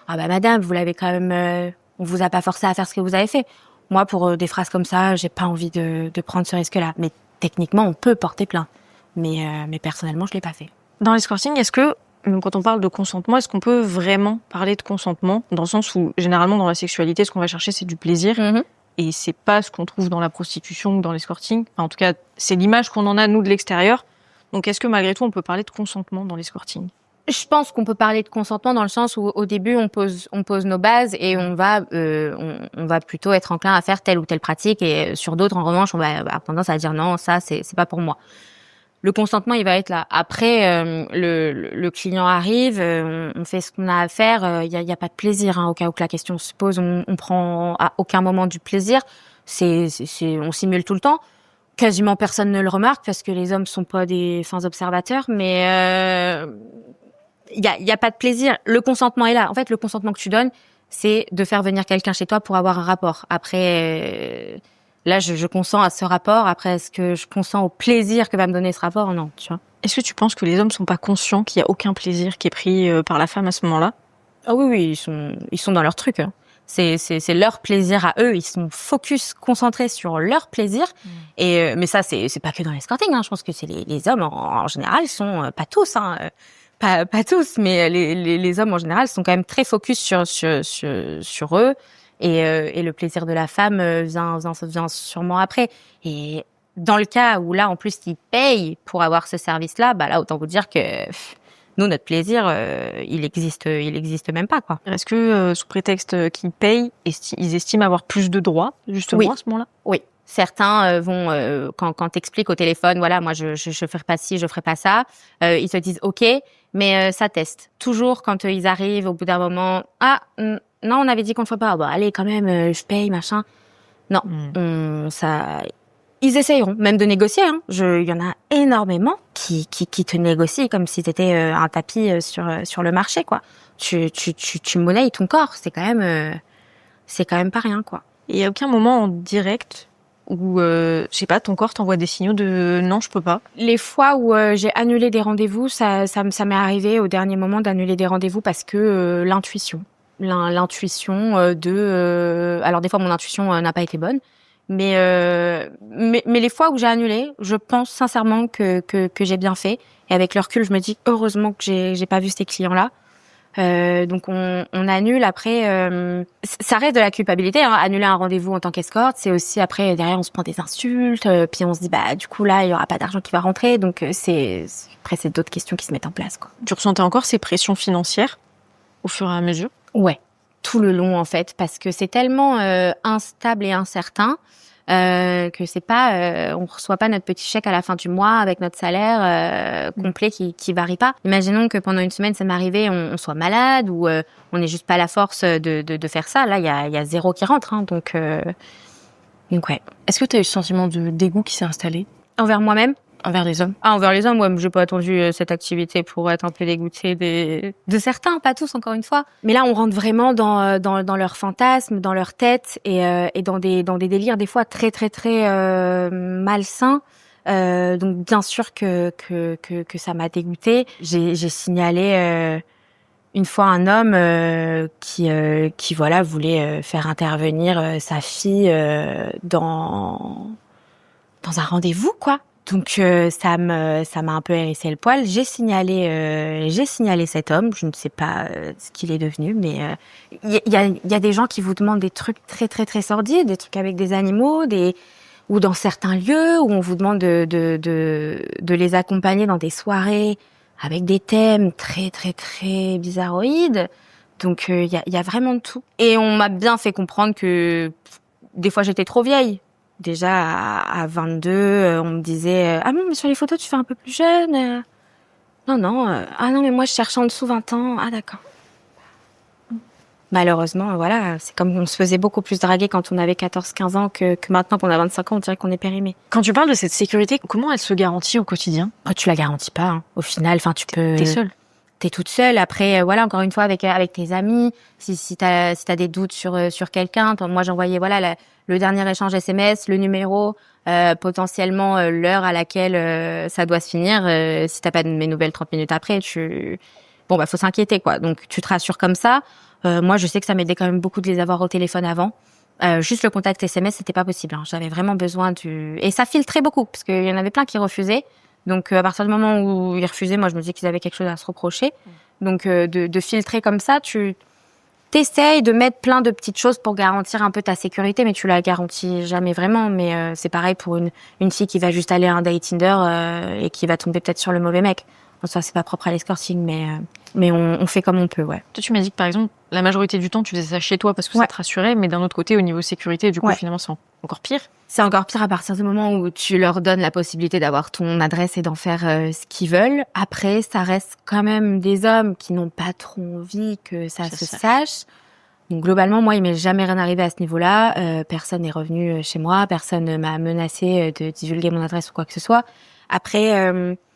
Madame, vous l'avez quand même, on vous a pas forcé à faire ce que vous avez fait. Moi, pour des phrases comme ça, j'ai pas envie de prendre ce risque-là. Mais techniquement, on peut porter plainte. Mais personnellement, je l'ai pas fait. Dans l'escorting, est-ce que, même quand on parle de consentement, est-ce qu'on peut vraiment parler de consentement, dans le sens où généralement dans la sexualité, ce qu'on va chercher, c'est du plaisir. Et c'est pas ce qu'on trouve dans la prostitution ou dans l'escorting. Enfin, en tout cas, c'est l'image qu'on en a, nous, de l'extérieur. Donc, est-ce que malgré tout, on peut parler de consentement dans l'escorting? Je pense qu'on peut parler de consentement dans le sens où, au début, on pose nos bases et on va plutôt être enclin à faire telle ou telle pratique. Et sur d'autres, en revanche, on va avoir tendance à dire non, ça, c'est pas pour moi. Le consentement, il va être là. Après, le client arrive, on fait ce qu'on a à faire. Il y a pas de plaisir, au cas où que la question se pose. On prend à aucun moment du plaisir. On simule tout le temps. Quasiment personne ne le remarque parce que les hommes sont pas des fins observateurs. Mais il y a pas de plaisir. Le consentement est là. En fait, le consentement que tu donnes, c'est de faire venir quelqu'un chez toi pour avoir un rapport. Après. Là, je consens à ce rapport. Après, est-ce que je consens au plaisir que va me donner ce rapport? Non, tu vois. Est-ce que tu penses que les hommes sont pas conscients qu'il y a aucun plaisir qui est pris par la femme à ce moment-là? Ah oui, ils sont dans leur truc. Hein. C'est leur plaisir à eux. Ils sont focus, concentrés sur leur plaisir. Et mais ça, c'est pas que dans l'escorting. Hein. Je pense que c'est les hommes en général sont pas tous, hein, pas tous, mais les hommes en général sont quand même très focus sur eux. Et le plaisir de la femme vient sûrement après. Et dans le cas où là, en plus, ils payent pour avoir ce service-là, bah là, autant vous dire que nous, notre plaisir, il existe même pas, quoi. Est-ce que, sous prétexte qu'ils payent, ils estiment avoir plus de droits, justement, à ce moment-là? Oui. Certains vont, quand t'expliques au téléphone, voilà, moi, je ferai pas ci, je ferai pas ça, ils te disent OK, mais ça teste. Toujours quand ils arrivent au bout d'un moment, non, on avait dit qu'on ne ferait pas. Bon, allez, quand même, je paye, machin. Non, ça. Ils essayeront même de négocier. Hein. Il y en a énormément qui te négocient comme si t'étais un tapis sur le marché, quoi. Tu monnayes ton corps. C'est quand même pas rien, quoi. Et il y a aucun moment en direct où, je sais pas, ton corps t'envoie des signaux de non, je peux pas. Les fois où j'ai annulé des rendez-vous, ça m'est arrivé au dernier moment d'annuler des rendez-vous parce que l'intuition alors des fois mon intuition n'a pas été bonne. Mais les fois où j'ai annulé, je pense sincèrement que j'ai bien fait. Et avec le recul, je me dis heureusement que j'ai pas vu ces clients-là. Donc on annule. Après, ça reste de la culpabilité. Hein. Annuler un rendez-vous en tant qu'escorte, c'est aussi après derrière on se prend des insultes, puis on se dit bah du coup là il y aura pas d'argent qui va rentrer. Donc c'est d'autres questions qui se mettent en place, quoi. Tu ressentais encore ces pressions financières au fur et à mesure? Ouais, tout le long en fait, parce que c'est tellement instable et incertain. Que c'est pas, on reçoit pas notre petit chèque à la fin du mois avec notre salaire complet qui varie pas. Imaginons que pendant une semaine ça m'est arrivé, on soit malade ou on n'est juste pas la force de faire ça. Là, il y a zéro qui rentre, hein, donc ouais. Est-ce que tu as eu ce sentiment de dégoût qui s'est installé Envers moi-même? Envers les hommes? Envers les hommes, ouais, j'ai pas attendu cette activité pour être un peu dégoûtée de certains, pas tous, encore une fois. Mais là, on rentre vraiment dans leurs fantasmes, dans leur tête et dans des délires des fois très très très malsains. Donc bien sûr que ça m'a dégoûtée. J'ai signalé une fois un homme qui voilà voulait faire intervenir sa fille dans un rendez-vous, quoi. Donc ça m'a un peu hérissé le poil. J'ai signalé cet homme. Je ne sais pas ce qu'il est devenu, mais il y a des gens qui vous demandent des trucs très très très sordides, des trucs avec des animaux, ou dans certains lieux où on vous demande de les accompagner dans des soirées avec des thèmes très très très bizarroïdes. Donc il y a vraiment de tout. Et on m'a bien fait comprendre que des fois j'étais trop vieille. Déjà, à 22, on me disait « Ah non, mais sur les photos, tu fais un peu plus jeune. Non. Ah non, mais moi, je cherche en dessous 20 ans. Ah d'accord. » Malheureusement, voilà, c'est comme on se faisait beaucoup plus draguer quand on avait 14-15 ans que maintenant qu'on a 25 ans, on dirait qu'on est périmé. Quand tu parles de cette sécurité, comment elle se garantit au quotidien? Tu la garantis pas, hein. Au final, tu peux... T'es seule? T'es toute seule. Après, voilà, encore une fois, avec tes amis, si t'as des doutes sur quelqu'un, moi j'envoyais le dernier échange SMS, le numéro, potentiellement l'heure à laquelle ça doit se finir. Si t'as pas de mes nouvelles 30 minutes après, faut s'inquiéter, quoi. Donc tu te rassures comme ça. Moi, je sais que ça m'aidait quand même beaucoup de les avoir au téléphone avant. Juste le contact SMS, c'était pas possible. Hein. J'avais vraiment besoin et ça filtrait beaucoup parce qu'il y en avait plein qui refusaient. Donc à partir du moment où ils refusaient, moi je me disais qu'ils avaient quelque chose à se reprocher. Donc de filtrer comme ça, tu t'essayes de mettre plein de petites choses pour garantir un peu ta sécurité, mais tu la garantis jamais vraiment. Mais c'est pareil pour une fille qui va juste aller à un date Tinder et qui va tomber peut-être sur le mauvais mec. Bon, ça c'est pas propre à l'escorting, mais on fait comme on peut, ouais. Toi, tu m'as dit que par exemple, la majorité du temps, tu faisais ça chez toi parce que ça te rassurait, mais d'un autre côté, au niveau sécurité, du coup, finalement, c'est encore pire. C'est encore pire à partir du moment où tu leur donnes la possibilité d'avoir ton adresse et d'en faire ce qu'ils veulent. Après, ça reste quand même des hommes qui n'ont pas trop envie que ça se sache. Donc globalement, moi, il m'est jamais rien arrivé à ce niveau-là. Personne n'est revenu chez moi, personne ne m'a menacé de divulguer mon adresse ou quoi que ce soit. Après,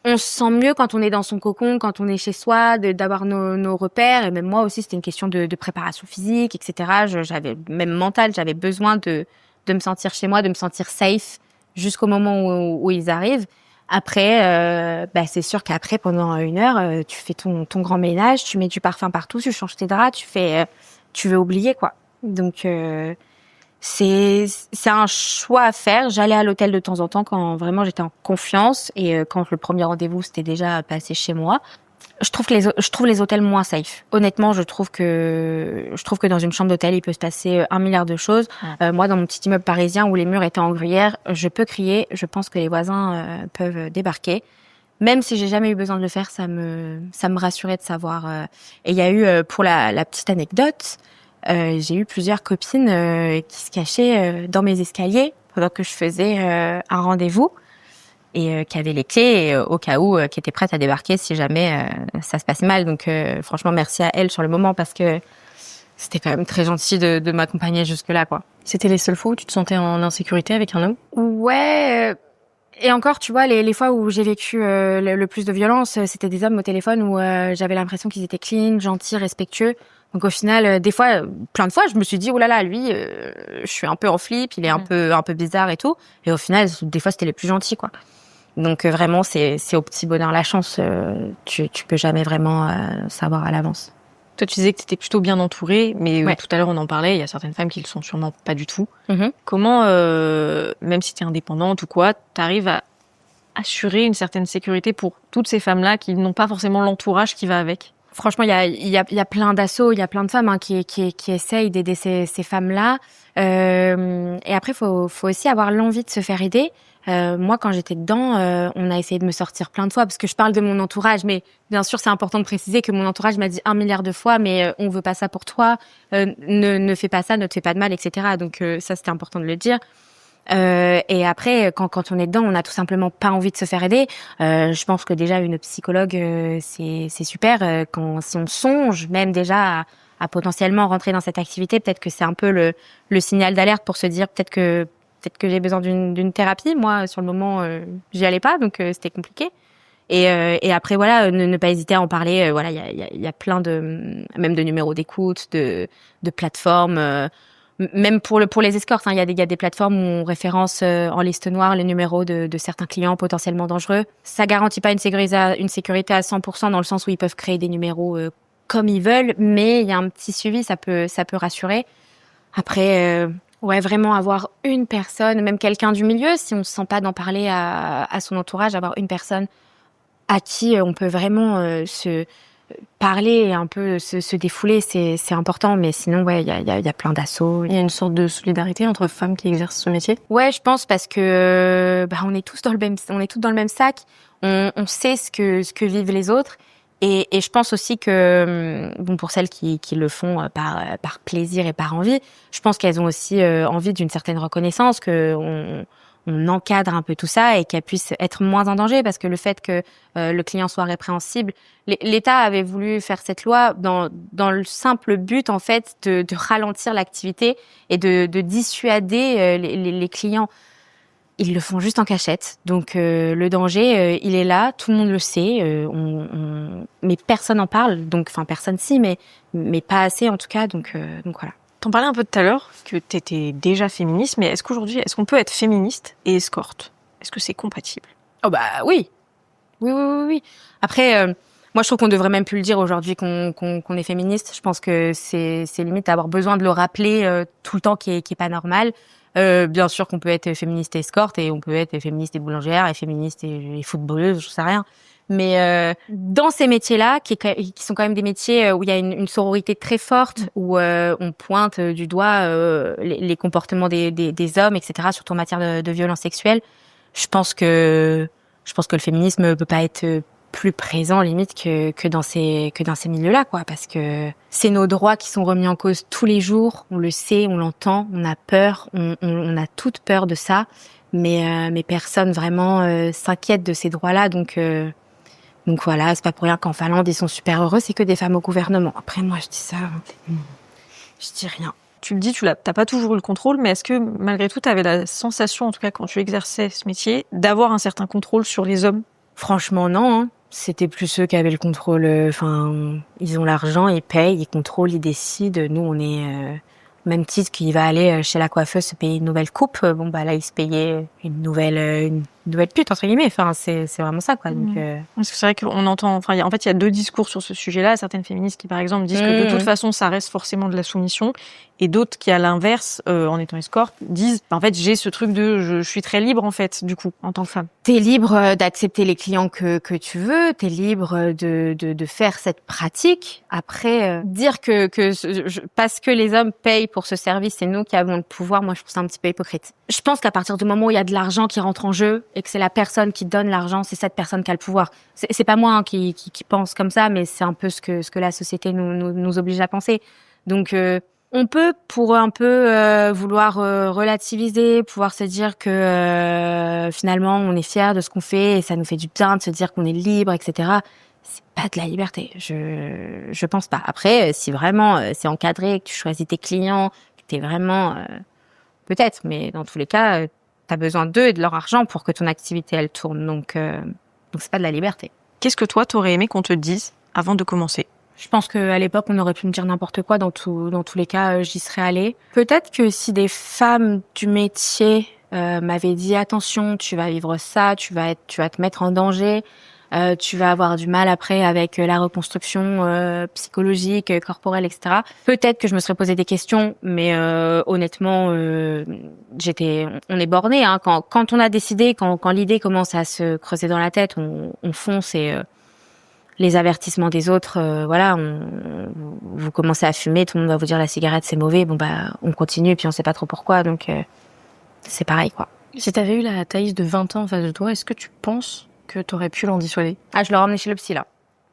on se sent mieux quand on est dans son cocon, quand on est chez soi, d'avoir nos repères. Et même moi aussi, c'était une question de préparation physique, etc. J'avais même mentale, j'avais besoin de me sentir chez moi, de me sentir safe jusqu'au moment où ils arrivent. Après, c'est sûr qu'après, pendant 1 heure, tu fais ton grand ménage, tu mets du parfum partout, tu changes tes draps, tu veux oublier, quoi. Donc, c'est un choix à faire. J'allais à l'hôtel de temps en temps quand vraiment j'étais en confiance et quand le premier rendez-vous s'était déjà passé chez moi. Je trouve les hôtels moins safe. Honnêtement, je trouve que dans une chambre d'hôtel, il peut se passer 1 milliard de choses. Moi, dans mon petit immeuble parisien où les murs étaient en gruyère, je peux crier. Je pense que les voisins peuvent débarquer. Même si j'ai jamais eu besoin de le faire, ça me rassurait de savoir. Et il y a eu, pour la petite anecdote, j'ai eu plusieurs copines qui se cachaient dans mes escaliers pendant que je faisais un rendez-vous. Et qui avait les clés au cas où, qui étaient prêtes à débarquer si jamais ça se passait mal. Donc franchement, merci à elle sur le moment parce que c'était quand même très gentil de m'accompagner jusque-là, quoi. C'était les seules fois où tu te sentais en insécurité avec un homme? Ouais. Et encore, tu vois, les fois où j'ai vécu le plus de violence, c'était des hommes au téléphone où j'avais l'impression qu'ils étaient clean, gentils, respectueux. Donc au final, des fois, plein de fois, je me suis dit oh là là, lui, je suis un peu en flip, il est un peu bizarre et tout. Et au final, des fois, c'était les plus gentils, quoi. Donc vraiment, c'est au petit bonheur la chance. Tu peux jamais vraiment savoir à l'avance. Toi, tu disais que tu étais plutôt bien entourée, mais Ouais. tout à l'heure, on en parlait, il y a certaines femmes qui le sont sûrement pas du tout. Mm-hmm. Comment, même si tu es indépendante ou quoi, tu arrives à assurer une certaine sécurité pour toutes ces femmes-là qui n'ont pas forcément l'entourage qui va avec? Franchement, il y a plein d'assauts, il y a plein de femmes qui essayent d'aider ces femmes-là. Et après, faut aussi avoir l'envie de se faire aider. Moi, quand j'étais dedans, on a essayé de me sortir plein de fois parce que je parle de mon entourage, mais bien sûr, c'est important de préciser que mon entourage m'a dit 1 milliard de fois, mais on veut pas ça pour toi, ne fais pas ça, ne te fais pas de mal, etc. Donc ça, c'était important de le dire. Et après, quand on est dedans, on n'a tout simplement pas envie de se faire aider. Je pense que déjà une psychologue, c'est super. Si on songe même déjà à potentiellement rentrer dans cette activité, peut-être que c'est un peu le signal d'alerte pour se dire peut-être que j'ai besoin d'une thérapie. Moi, sur le moment, j'y allais pas, donc c'était compliqué. Et après, voilà, ne pas hésiter à en parler. Voilà, il y a plein même de numéros d'écoute, de plateformes. Même pour les escortes, il y a des plateformes où on référence en liste noire les numéros de certains clients potentiellement dangereux. Ça garantit pas une sécurité à 100% dans le sens où ils peuvent créer des numéros comme ils veulent, mais il y a un petit suivi, ça peut rassurer. Après, ouais, vraiment avoir une personne, même quelqu'un du milieu, si on se sent pas d'en parler à son entourage, avoir une personne à qui on peut vraiment se parler et un peu se défouler, c'est important. Mais sinon, ouais, il y a plein d'assauts. Il y a une sorte de solidarité entre femmes qui exercent ce métier? Ouais, je pense parce que on est tous dans le même sac. On sait ce que vivent les autres. Et je pense aussi que pour celles qui le font par plaisir et par envie, je pense qu'elles ont aussi envie d'une certaine reconnaissance, que on encadre un peu tout ça et qu'elles puissent être moins en danger, parce que le fait que le client soit répréhensible, l'État avait voulu faire cette loi dans le simple but en fait de ralentir l'activité et de dissuader les clients. Ils le font juste en cachette. Donc le danger, il est là, tout le monde le sait, mais personne n'en parle. Donc, enfin, personne si, mais pas assez en tout cas. Donc voilà. T'en parlais un peu tout à l'heure, que t'étais déjà féministe, mais est-ce qu'on peut être féministe et escorte? Est-ce que c'est compatible? Oh bah oui. Oui. Après, moi je trouve qu'on devrait même plus le dire aujourd'hui qu'on est féministe. Je pense que c'est limite avoir besoin de le rappeler tout le temps qui est pas normal. Bien sûr qu'on peut être féministe et escorte, et on peut être féministe et boulangère, et féministe et footballeuse, je sais rien. Mais dans ces métiers-là, qui sont quand même des métiers où il y a une sororité très forte, où on pointe du doigt les comportements des hommes, etc., surtout en matière de violence sexuelle, je pense que le féminisme peut pas être plus présent limite que dans ces milieux-là, quoi, parce que c'est nos droits qui sont remis en cause tous les jours. On le sait, on l'entend, on a peur, on a toute peur de ça, mais personne vraiment s'inquiète de ces droits-là, donc voilà, c'est pas pour rien qu'en Finlande ils sont super heureux, c'est que des femmes au gouvernement. Après moi je dis ça, je dis rien. Tu le dis, t'as pas toujours eu le contrôle, mais est-ce que malgré tout t'avais la sensation, en tout cas quand tu exerçais ce métier, d'avoir un certain contrôle sur les hommes? Franchement non, hein. C'était plus eux qui avaient le contrôle. Enfin, ils ont l'argent, ils payent, ils contrôlent, ils décident. Nous on est même titre qu'il va aller chez la coiffeuse se payer une nouvelle coupe. Bon bah là il se payait une nouvelle doit être pute entre guillemets. Enfin, c'est vraiment ça quoi. Donc, Parce que c'est vrai qu'on entend. Enfin, en fait, il y a deux discours sur ce sujet-là. Certaines féministes qui, par exemple, disent que de toute façon, ça reste forcément de la soumission, et d'autres qui, à l'inverse, en étant escorte, disent, en fait, j'ai ce truc de, je suis très libre en fait, du coup, en tant que femme. T'es libre d'accepter les clients que tu veux. T'es libre de faire cette pratique. Après, dire que parce que les hommes payent pour ce service, c'est nous qui avons le pouvoir. Moi, je trouve ça un petit peu hypocrite. Je pense qu'à partir du moment où il y a de l'argent qui rentre en jeu et que c'est la personne qui donne l'argent, c'est cette personne qui a le pouvoir. C'est pas moi qui pense comme ça, mais c'est un peu ce que la société nous oblige à penser. Donc, on peut, pour un peu vouloir relativiser, pouvoir se dire que finalement on est fier de ce qu'on fait et ça nous fait du bien de se dire qu'on est libre, etc. C'est pas de la liberté. Je pense pas. Après, si vraiment c'est encadré, que tu choisis tes clients, que t'es vraiment peut-être, mais dans tous les cas, t'as besoin d'eux et de leur argent pour que ton activité elle tourne. Donc c'est pas de la liberté. Qu'est-ce que toi, t'aurais aimé qu'on te dise avant de commencer? Je pense qu'à l'époque, on aurait pu me dire n'importe quoi. Dans tous les cas, j'y serais allée. Peut-être que si des femmes du métier m'avaient dit attention, tu vas vivre ça, tu vas te mettre en danger, tu vas avoir du mal après avec la reconstruction psychologique, corporelle, etc. Peut-être que je me serais posé des questions, mais honnêtement, on est borné. Hein. Quand on a décidé, quand l'idée commence à se creuser dans la tête, on fonce et les avertissements des autres, voilà, vous commencez à fumer, tout le monde va vous dire la cigarette c'est mauvais, bon bah on continue et puis on sait pas trop pourquoi, donc c'est pareil quoi. Si t'avais eu la Thaïs de 20 ans en face de toi, est-ce que tu penses que t'aurais pu l'en dissuader? Ah, je l'aurais emmené chez le psy là.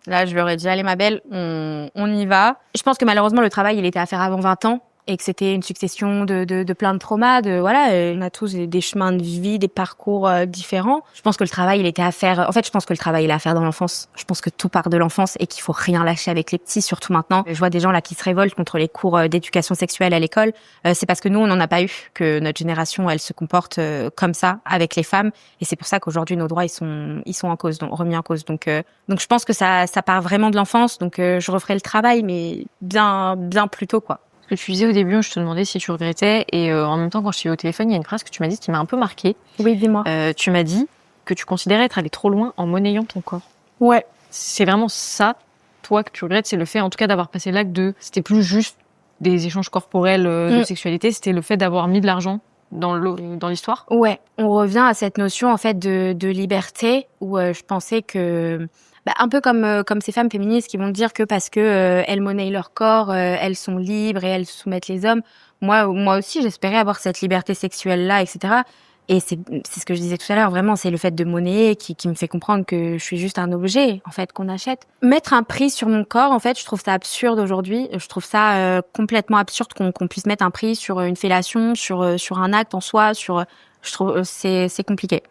Là, je lui aurais dit allez ma belle, on y va. Je pense que malheureusement le travail il était à faire avant 20 ans. Et que c'était une succession de plein de traumas, voilà, on a tous des chemins de vie, des parcours différents. Je pense que le travail, il était à faire. En fait, je pense que le travail, il est à faire dans l'enfance. Je pense que tout part de l'enfance et qu'il faut rien lâcher avec les petits, surtout maintenant. Je vois des gens là qui se révoltent contre les cours d'éducation sexuelle à l'école. C'est parce que nous, on n'en a pas eu, que notre génération, elle se comporte comme ça avec les femmes. Et c'est pour ça qu'aujourd'hui, nos droits, ils sont en cause, donc remis en cause. Donc je pense que ça part vraiment de l'enfance. Donc je referai le travail, mais bien plus tôt, quoi. Que tu disais au début, je te demandais si tu regrettais, et en même temps, quand je t'ai eu au téléphone, il y a une phrase que tu m'as dit qui m'a un peu marquée. Oui, dis-moi. Tu m'as dit que tu considérais être allé trop loin en monnayant ton corps. Ouais. C'est vraiment ça, toi, que tu regrettes, c'est le fait, en tout cas, d'avoir passé l'acte de... C'était plus juste des échanges corporels de sexualité, c'était le fait d'avoir mis de l'argent dans l'histoire. Ouais, on revient à cette notion, en fait, de liberté, où je pensais que... un peu comme ces femmes féministes qui vont dire que parce que elles monnaient leur corps, elles sont libres et elles soumettent les hommes. Moi aussi, j'espérais avoir cette liberté sexuelle là, etc. Et c'est ce que je disais tout à l'heure. Vraiment, c'est le fait de monnayer qui me fait comprendre que je suis juste un objet en fait qu'on achète. Mettre un prix sur mon corps, en fait, je trouve ça absurde aujourd'hui. Je trouve ça complètement absurde qu'on puisse mettre un prix sur une fellation, sur un acte en soi. Je trouve c'est compliqué.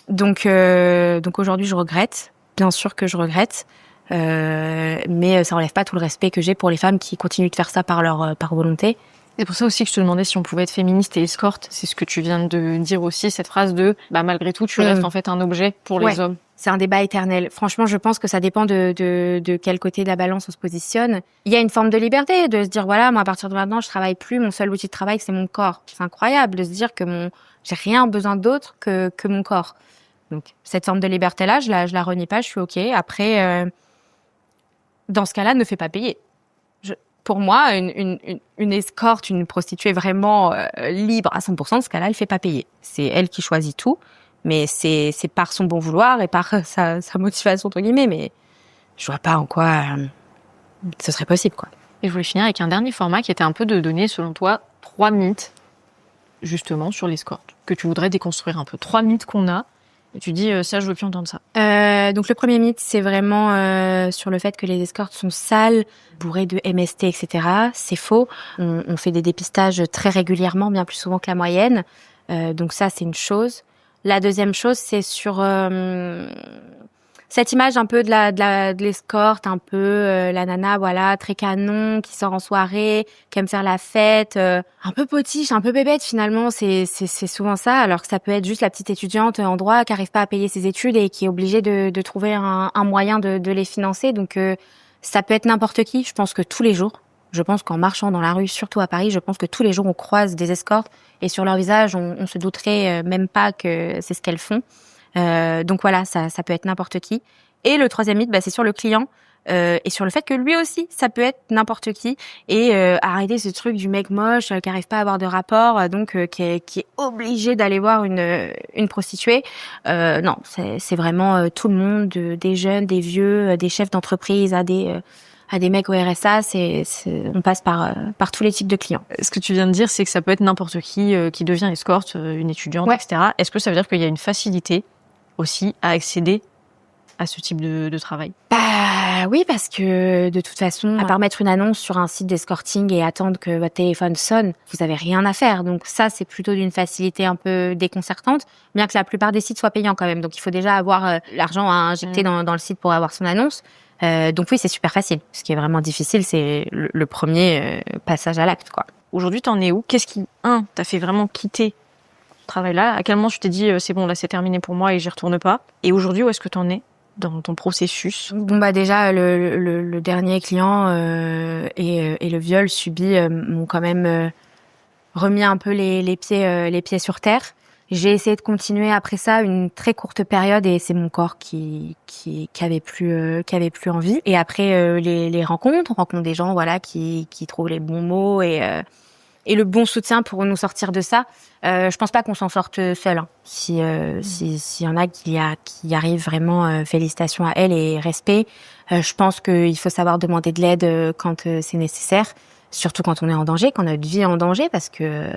Donc aujourd'hui, je regrette. Bien sûr que je regrette, mais ça enlève pas tout le respect que j'ai pour les femmes qui continuent de faire ça par volonté. C'est pour ça aussi que je te demandais si on pouvait être féministe et escorte. C'est ce que tu viens de dire aussi, cette phrase de malgré tout, tu restes en fait un objet pour les hommes. C'est un débat éternel. Franchement, je pense que ça dépend de quel côté de la balance on se positionne. Il y a une forme de liberté de se dire voilà, moi à partir de maintenant, je travaille plus, mon seul outil de travail c'est mon corps. C'est incroyable de se dire que j'ai rien besoin d'autre que mon corps. Donc, cette forme de liberté-là, je la renie pas, je suis OK. Après, dans ce cas-là, ne fais pas payer. Pour moi, une escorte, une prostituée vraiment libre à 100%, dans ce cas-là, elle fait pas payer. C'est elle qui choisit tout, mais c'est par son bon vouloir et par sa motivation, entre guillemets, mais je vois pas en quoi ce serait possible, quoi. Et je voulais finir avec un dernier format qui était un peu de donner, selon toi, 3 mythes, justement, sur l'escorte, que tu voudrais déconstruire un peu. 3 mythes qu'on a. Et tu dis, ça, je veux plus entendre ça. Donc le premier mythe, c'est vraiment sur le fait que les escortes sont sales, bourrées de MST, etc. C'est faux. On fait des dépistages très régulièrement, bien plus souvent que la moyenne. Donc ça, c'est une chose. La deuxième chose, c'est sur cette image un peu de l'escorte, un peu la nana, voilà, très canon, qui sort en soirée, qui aime faire la fête, un peu potiche, un peu bébête finalement, c'est souvent ça, alors que ça peut être juste la petite étudiante en droit qui arrive pas à payer ses études et qui est obligée de trouver un moyen de les financer. Donc ça peut être n'importe qui, je pense que tous les jours, Je pense qu'en marchant dans la rue, surtout à Paris, je pense que tous les jours on croise des escortes et sur leur visage, on se douterait même pas que c'est ce qu'elles font. Donc voilà, ça peut être n'importe qui. Et le troisième mythe, c'est sur le client. Et sur le fait que lui aussi, ça peut être n'importe qui, et arrêter ce truc du mec moche qui arrive pas à avoir de rapport, donc qui est obligé d'aller voir une prostituée. Non, c'est vraiment tout le monde, des jeunes, des vieux, des chefs d'entreprise, à des mecs au RSA. On passe par tous les types de clients. Ce que tu viens de dire, c'est que ça peut être n'importe qui devient escorte, une étudiante, Ouais. etc. Est-ce que ça veut dire qu'il y a une facilité aussi à accéder à ce type de travail? Oui, parce que de toute façon, à part mettre une annonce sur un site d'escorting et attendre que votre téléphone sonne, vous avez rien à faire. Donc ça, c'est plutôt d'une facilité un peu déconcertante, bien que la plupart des sites soient payants quand même. Donc il faut déjà avoir l'argent à injecter dans le site pour avoir son annonce. Donc oui, c'est super facile. Ce qui est vraiment difficile, c'est le premier passage à l'acte, quoi. Aujourd'hui, t'en es où? Qu'est-ce qui, t'a fait vraiment quitter ce travail-là? À quel moment tu t'es dit, c'est bon, là, c'est terminé pour moi et j'y retourne pas? Et aujourd'hui, où est-ce que t'en es dans ton processus? Bon, déjà, le dernier client et le viol subi m'ont quand même remis un peu les pieds sur terre. J'ai essayé de continuer après ça une très courte période, et c'est mon corps qui avait plus envie. Et après les rencontres, on rencontre des gens, voilà, qui trouvent les bons mots et le bon soutien pour nous sortir de ça. Je pense pas qu'on s'en sorte seul, hein. S'il y en a qui y arrivent, vraiment, félicitations à elles et respect. Je pense qu'il faut savoir demander de l'aide quand c'est nécessaire, surtout quand on est en danger, quand notre vie est en danger, parce que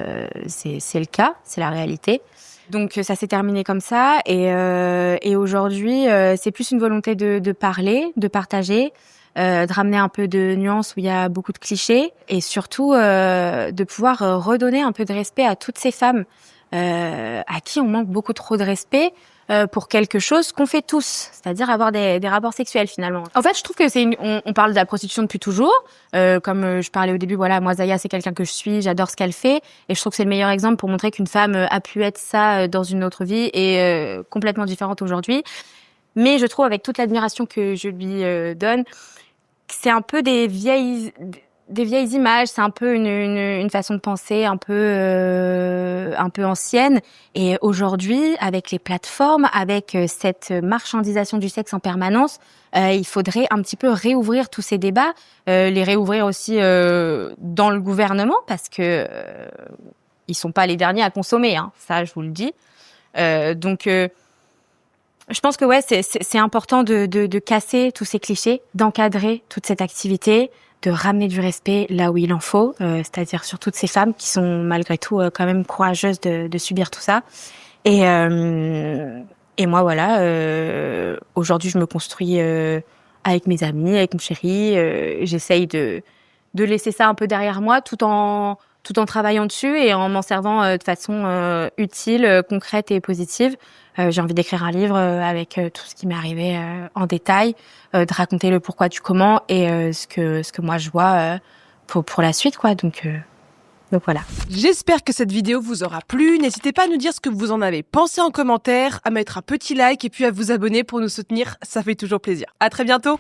c'est le cas, c'est la réalité. Donc ça s'est terminé comme ça, et aujourd'hui c'est plus une volonté de parler, de partager, de ramener un peu de nuances où il y a beaucoup de clichés, et surtout de pouvoir redonner un peu de respect à toutes ces femmes à qui on manque beaucoup trop de respect pour quelque chose qu'on fait tous, c'est-à-dire avoir des rapports sexuels finalement. En fait, je trouve que on parle de la prostitution depuis toujours, comme je parlais au début, voilà, moi Zaya, c'est quelqu'un que je suis, j'adore ce qu'elle fait, et je trouve que c'est le meilleur exemple pour montrer qu'une femme a pu être ça dans une autre vie et complètement différente aujourd'hui. Mais je trouve, avec toute l'admiration que je lui donne, que c'est un peu des vieilles images, c'est un peu une façon de penser un peu ancienne. Et aujourd'hui, avec les plateformes, avec cette marchandisation du sexe en permanence, il faudrait un petit peu réouvrir tous ces débats, les réouvrir aussi dans le gouvernement, parce que ils sont pas les derniers à consommer, hein, ça je vous le dis. Donc je pense que ouais, c'est important de casser tous ces clichés, d'encadrer toute cette activité, de ramener du respect là où il en faut, c'est-à-dire sur toutes ces femmes qui sont malgré tout quand même courageuses de subir tout ça. Et moi, voilà, aujourd'hui, je me construis avec mes amis, avec mon chéri. J'essaye de laisser ça un peu derrière moi, tout en travaillant dessus et en m'en servant de façon utile, concrète et positive. J'ai envie d'écrire un livre avec tout ce qui m'est arrivé en détail, de raconter le pourquoi du comment et ce que moi je vois pour la suite, quoi. Donc voilà. J'espère que cette vidéo vous aura plu. N'hésitez pas à nous dire ce que vous en avez pensé en commentaire, à mettre un petit like et puis à vous abonner pour nous soutenir. Ça fait toujours plaisir. À très bientôt.